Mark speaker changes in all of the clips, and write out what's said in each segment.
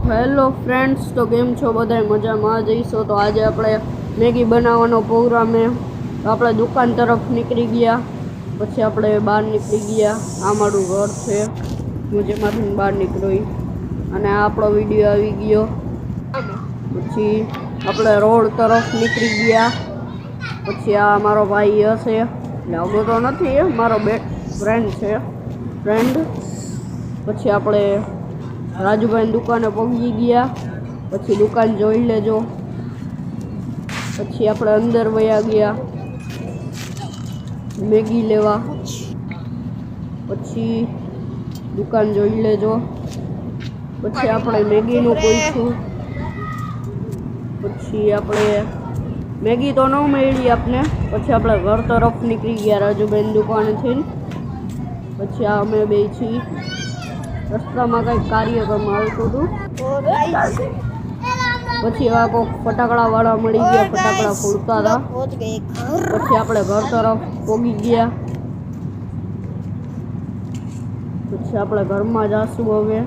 Speaker 1: Hello friends, તો કેમ છો બધા? મજામાં જઈશો? તો આજે આપણે મેગી બનાવવાનો પ્રોગ્રામ છે. તો આપણે દુકાન તરફ નીકળી ગયા, પછી આપણે બહાર નીકળી ગયા. આ મારું ઘર છે, હું જેમાંથી બહાર નીકળી, અને આ આપણો વિડીયો આવી ગયો. પછી આપણે રોડ તરફ નીકળી ગયા. પછી આ મારો ભાઈ હશે, એટલે અગો તો નથી, મારો ફ્રેન્ડ છે. પછી આપણે રાજુભાઈની દુકાને પહોંચી ગયા. પછી દુકાન જોઈ લેજો. પછી આપણે અંદર વયા ગયા મેગી લેવા. પછી દુકાન જોઈ લેજો. પછી આપણે મેગીનું પૂછ્યું. પછી આપણે મેગી તો ન મળી આપને. પછી આપણે ઘર તરફ નીકળી ગયા રાજુભાઈની દુકાનેથી. પછી આ અમે બે છીએ. રસ્તામાં કંઈક કાર્યક્રમ આવતું હતું. પછી એવા કોઈક ફટાકડા મળી ગયા, ફટાકડા ફૂટતા હતા. પછી આપણે ઘર તરફ પહોંચી ગયા. પછી આપણે ઘરમાં જાશું હવે.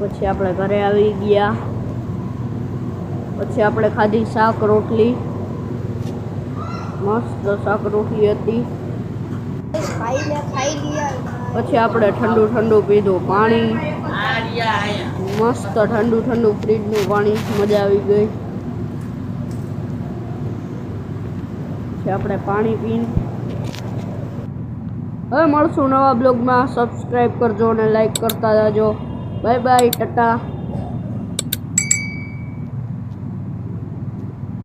Speaker 1: પછી આપણે ઘરે આવી ગયા. પછી આપણે ખાધી શાક રોટલી, મસ્ત શાક રોટલી હતી. પછી આપણે ઠંડુ પીધું પાણી, મસ્ત ઠંડુ ફ્રીજનું પાણી, મજા આવી ગઈ. પછી આપણે પાણી પીને હવે મળશું નવા બ્લોગમાં. સબસ્ક્રાઈબ કરજો અને લાઈક કરતા જાજો. Bye bye, Tata.